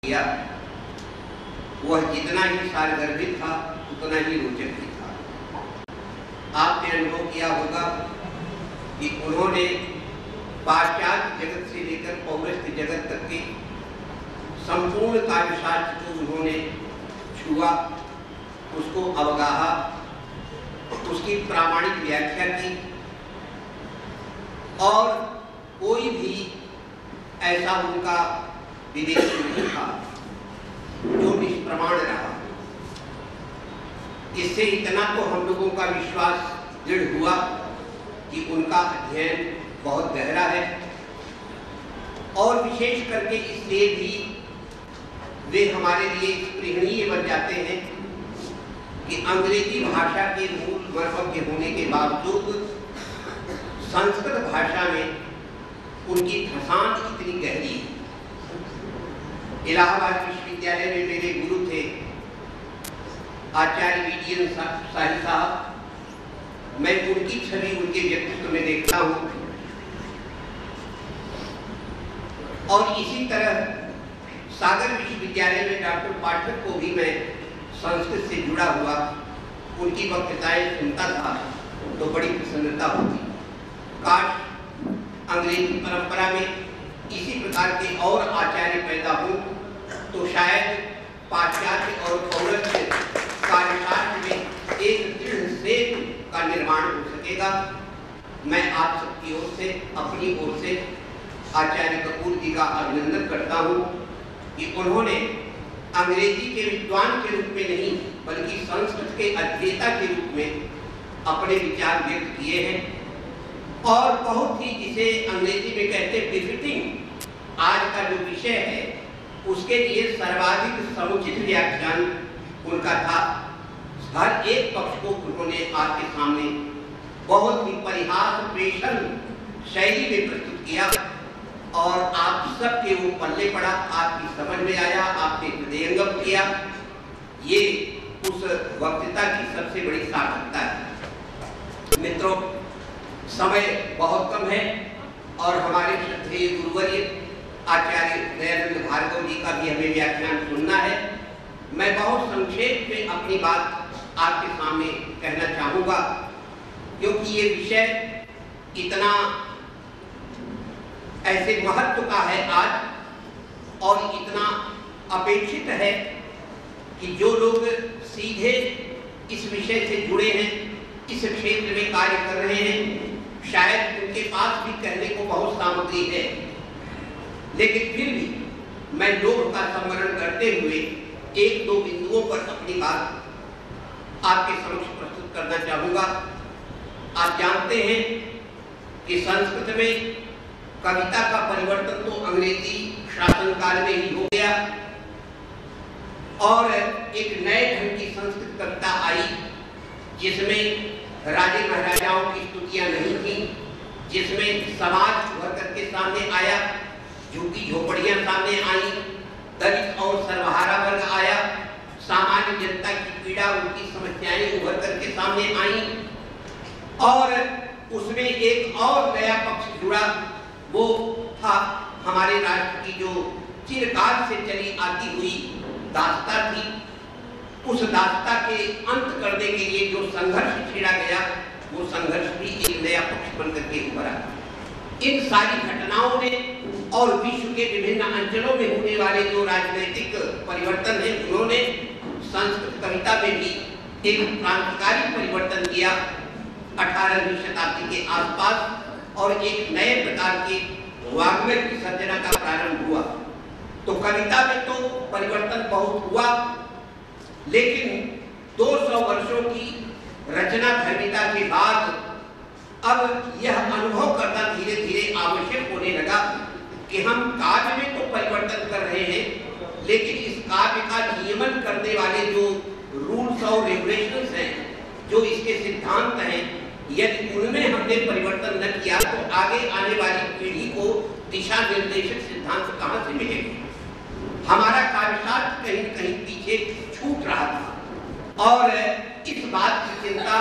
किया वह जितना ही सारगर्भित था उतना ही रोचक भी था। आपने अनुभव किया होगा कि उन्होंने पाश्चात्य जगत से लेकर पौरस्त्य जगत तक के संपूर्ण काव्यशास्त्र को उन्होंने छुआ, उसको अवगाहा, उसकी प्रामाणिक व्याख्या की और कोई भी ऐसा उनका विदेश नहीं था जो निष्प्रमाण रहा। इससे इतना तो हम लोगों का विश्वास दृढ़ हुआ कि उनका अध्ययन बहुत गहरा है और विशेष करके इसलिए भी वे हमारे लिए स्पृहणीय बन जाते हैं कि अंग्रेजी भाषा के मूल मर्मज्ञ होने के बावजूद संस्कृत भाषा में उनकी धसान इतनी गहरी है। इलाहाबाद विश्वविद्यालय में मेरे गुरु थे आचार्य वीडियन शाही साहब। मैं उनकी छवि उनके व्यक्तित्व में देखता हूँ और इसी तरह सागर विश्वविद्यालय में डॉक्टर पाठक को भी मैं संस्कृत से जुड़ा हुआ उनकी वक्तृताएं सुनता था तो बड़ी प्रसन्नता होती। काश अंग्रेजी परंपरा में इसी प्रकार के और आचार्य पैदा हो तो शायद पाश्चात्य और पौरस्त्य कार्यशास्त्र में एक दृढ़ सेतु का निर्माण हो सकेगा। मैं आप सबकी ओर से, अपनी ओर से आचार्य कपूर जी का अभिनंदन करता हूँ कि उन्होंने अंग्रेजी के विद्वान के रूप में नहीं बल्कि संस्कृत के अध्येता के रूप में अपने विचार व्यक्त किए हैं और बहुत ही जिसे अंग्रेजी में कहते हैं बिफिटिंग आज का जो विषय है उसके लिए सर्वाधिक समुचित व्याख्यान उनका था। हर एक पक्ष को उन्होंने आपके सामने बहुत ही परिहास प्रेषण शैली में प्रस्तुत किया और आप सबके वो पल्ले पड़ा, आपकी समझ में आया, आपने हृदयंगम किया। ये उस वक्तृता की सबसे बड़ी सार्थकता है। मित्रों, समय बहुत कम है और हमारे श्रद्धेय गुरुवर्य आचार्य दयानंद भार्गव जी का भी हमें व्याख्यान सुनना है। मैं बहुत संक्षेप में अपनी बात आपके सामने कहना चाहूँगा क्योंकि ये विषय इतना ऐसे महत्व का है आज और इतना अपेक्षित है कि जो लोग सीधे इस विषय से जुड़े हैं, इस क्षेत्र में कार्य कर रहे हैं, शायद उनके पास भी कहने को बहुत सामग्री है, लेकिन फिर भी मैं लोभ का संवरण करते हुए एक दो बिंदुओं पर अपनी बात आपके समक्ष प्रस्तुत करना चाहूँगा। आप जानते हैं कि संस्कृत में कविता का परिवर्तन तो अंग्रेजी शासनकाल में ही हो गया और एक नए ढंग की संस्कृत कविता आई जिसमें राजे महाराजाओं की स्तुतियां नहीं थी, जिसमें समाज उभर करके सामने आया, झुग्गी झोपड़ियां सामने आई, दलित और सर्वहारा वर्ग आया, सामान्य जनता की पीड़ा, उनकी समस्याएं उभर करके सामने आई और उसमें एक और नया पक्ष जुड़ा। वो था हमारे राष्ट्र की जो चिरकाल से चली आती हुई दास्ता थी। उस दास्ता के अंत करने के लिए जो संघर्ष छेड़ा गया वो संघर्ष भी एक नया पक्ष बनकर के उभरा। इन सारी घटनाओं ने और विश्व के विभिन्न अंचलों में होने वाले जो राजनीतिक परिवर्तन है उन्होंने संस्कृत कविता में भी एक क्रांतिकारी परिवर्तन किया 18वीं शताब्दी के आसपास और एक नए प्रकार के वाग्मय की सर्जना का प्रारंभ हुआ। तो कविता में तो परिवर्तन बहुत हुआ, लेकिन 200 वर्षों की रचना धर्मिता के बाद अब यह अनुभव करना धीरे धीरे आवश्यक होने लगा कि हम काव्य में तो परिवर्तन कर रहे हैं, लेकिन इस काव्य का नियमन करने वाले जो रूल्स और रेगुलेशंस हैं, जो इसके सिद्धांत हैं, यदि उनमें हमने परिवर्तन न किया तो आगे आने वाली पीढ़ी को दिशा निर्देशक सिद्धांत कहां से मिलेंगे। हमारा काव्यशास्त्र कहीं न कहीं पीछे छूट रहा था और इस बात की चिंता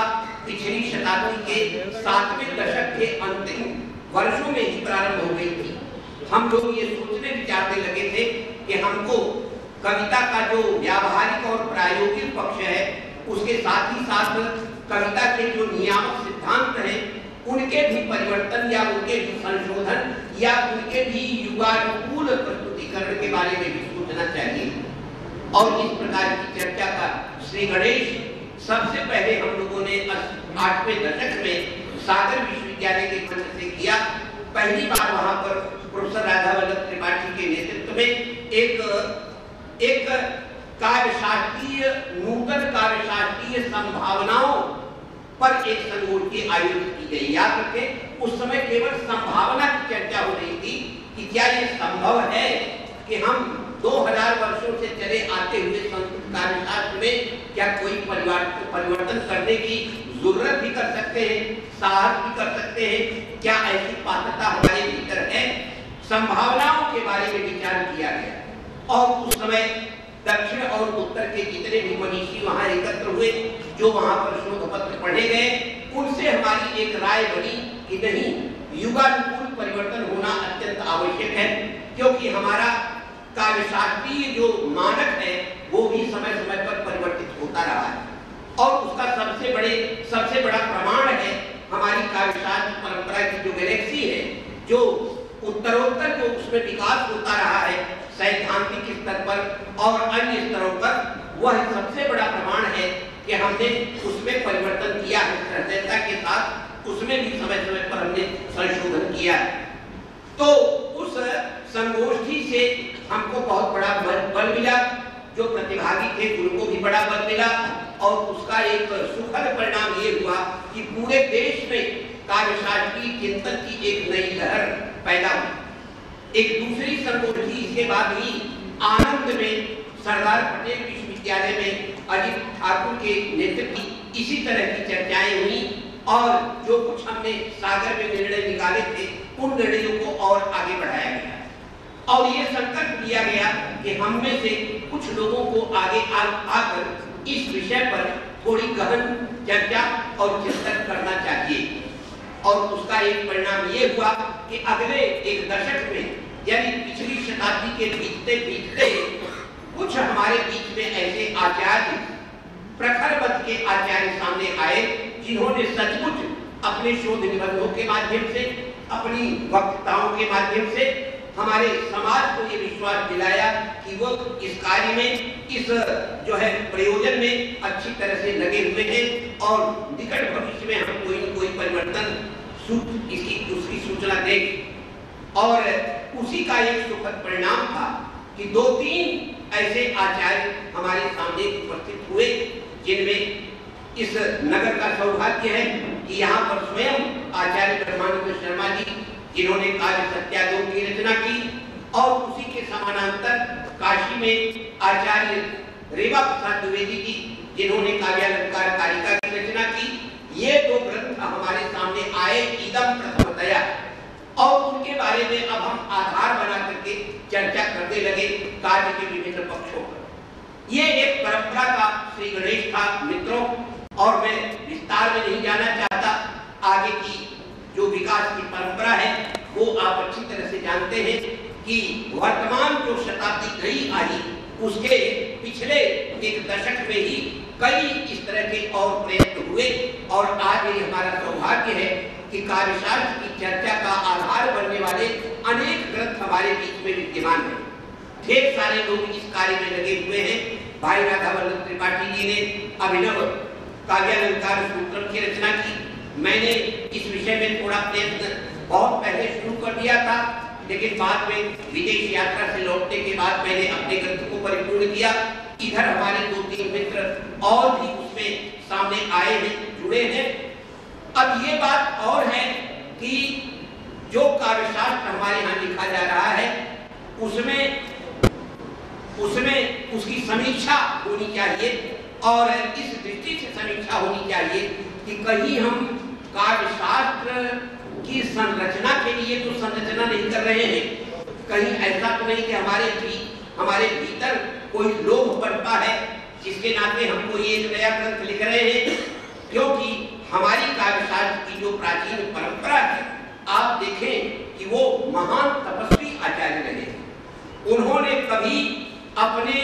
पिछली शताब्दी के 7वें दशक के अंतिम वर्षों में ही प्रारंभ हो गई थी। हम लोग ये सोचने विचारने लगे थे कि हमको कविता का जो व्यावहारिक और प्रायोगिक पक्ष है, उसके साथ ही साथ कविता के जो नियामक सिद्धांत हैं उनके भी परिवर्तन या उनके भी संशोधन या उनके भी युगानुकूल प्रस्तुतिकरण के बारे में भी सोचना चाहिए। और इस प्रकार की चर्चा का श्री गणेश सबसे पहले हम लोगों ने 8वें दशक में सागर विश्वविद्यालय के मंच से किया। पहली बार वहां पर प्रोफेसर राधावल्लभ त्रिपाठी के नेतृत्व में एक कार्यशास्त्रीय नूतन कार्यशास्त्रीय संभावनाओं पर एक संगोष्ठी आयोजित की गई। याद रखें, उस समय केवल संभावना की चर्चा हो रही थी कि क्या ये संभव है कि हम 2000 वर्षों से चले आते हुए संस्कृत कार्यशास्त्र में क्या कोई परिवर्तन करने की जरूरत भी कर सकते हैं, साहस भी कर सकते हैं, क्या ऐसी पात्रता हमारे भीतर है। संभावनाओं के बारे में विचार किया गया और उस समय दक्षिण और उत्तर के जितने भी मनीषी वहां एकत्र हुए, जो वहां पर शोध पत्र पढ़े गए, उनसे हमारी एक राय बनी कि नहीं, युगानुकूल परिवर्तन होना अत्यंत आवश्यक है, क्योंकि हमारा कार्यशास्त्रीय जो मानक है वो भी समय समय पर परिवर्तित होता रहा है। और उसका सबसे बड़ा प्रमाण है हमारी कार्यशास्त्र परंपरा की जो गैलेक्सी है, जो उत्तरोत्तर जो उसमें विकास होता रहा है सैद्धांतिक स्तर पर और अन्य स्तरों पर, वह सबसे बड़ा प्रमाण है कि हमने उसमें परिवर्तन किया है सहजता के साथ, उसमें भी समय समय पर हमने संशोधन किया है। तो उस संगोष्ठी से हमको बहुत बड़ा बल मिला, जो प्रतिभागी थे उनको भी बड़ा बल मिला और उसका एक सुखद परिणाम ये हुआ कि पूरे देश में कार्यशास्त्रीय चिंतन की एक नई लहर पैदा हुई। एक दूसरी संगोष्ठी इसके बाद ही आनंद में सरदार पटेल विश्वविद्यालय में अजित ठाकुर के नेतृत्व की इसी तरह की चर्चाएं हुई और जो कुछ हमने सागर में निर्णय निकाले थे उन निर्णयों को और आगे बढ़ाया गया और ये संकल्प लिया गया कि हम में से कुछ लोगों को आगे आकर इस विषय पर थोड़ी गहन चर्चा और चिंतन करना चाहिए। और उसका एक परिणाम ये हुआ कि अगले एक दशक में, यानी पिछली शताब्दी के बीतते बीतते, कुछ हमारे बीच में ऐसे आचार्य, प्रखर मत के आचार्य सामने आए, जिन्होंने सचमुच अपने शोध निबंधों के माध्यम से, अपनी वक्ताओं के माध्यम से हमारे समाज को ये विश्वास दिलाया कि वो इस कार्य में, इस जो है प्रयोजन में अच्छी तरह से लगे हुए हैं और निकट भविष्य में हम कोई न कोई परिवर्तन उसकी सूचना दें। और उसी का एक सुखद परिणाम था कि 2-3 ऐसे आचार्य हमारे सामने उपस्थित हुए, जिनमें इस नगर का सौभाग्य है कि यहाँ पर स्वयं आचार्य ब्रह्मानंद शर्मा जी, जिन्होंने काव्य सत्याग्रह की रचना की, और उसी के समानांतर काशी में आचार्य रेवा प्रसाद द्विवेदी जी, जिन्होंने काव्यालंकार कारिका की रचना की। ये 2 ग्रंथ हमारे सामने आए इदम प्रथमतया, और उनके बारे में अब हम आधार बना करके चर्चा करने लगे काव्य के विभिन्न पक्षों पर। ये एक परंपरा का श्री गणेश था मित्रों, और मैं विस्तार में नहीं जाना चाहता। आगे की जो विकास की परंपरा है वो आप अच्छी तरह से जानते हैं कि वर्तमान जो शताब्दी गई आई, उसके पिछले एक दशक में ही कई इस तरह के और प्रयत्न हुए और आज ये हमारा सौभाग्य है कि कार्यशास्त्र की चर्चा का आधार बनने वाले अनेक ग्रंथ हमारे बीच में विद्यमान हैं। ढेर सारे लोग इस कार्य में लगे हुए हैं। भाई राधावल्लभ त्रिपाठी जी ने अभिनव काव्यालंकार सूत्रम की रचना की। मैंने इस विषय में थोड़ा प्रयत्न बहुत पहले शुरू कर दिया था, लेकिन बाद में विदेश यात्रा से लौटने के बाद मैंने अपने ग्रंथ को परिपूर्ण किया। इधर हमारे 2-3 मित्र और भी उसमें सामने आए हैं, जुड़े हैं। अब ये बात और है कि जो काव्यशास्त्र हमारे यहाँ लिखा जा रहा है उसमें उसकी समीक्षा होनी चाहिए, और इस दृष्टि से समीक्षा होनी चाहिए कि कहीं हम काव्यशास्त्र की संरचना के लिए तो संरचना नहीं कर रहे हैं, कहीं ऐसा तो नहीं कि हमारे भीतर कोई लोभ बढ़ता है जिसके नाते हम कोई एक नया ग्रंथ लिख रहे हैं। क्योंकि हमारी काव्यशास्त्र की जो प्राचीन परंपरा है, आप देखें कि वो महान तपस्वी आचार्य रहे। उन्होंने कभी अपने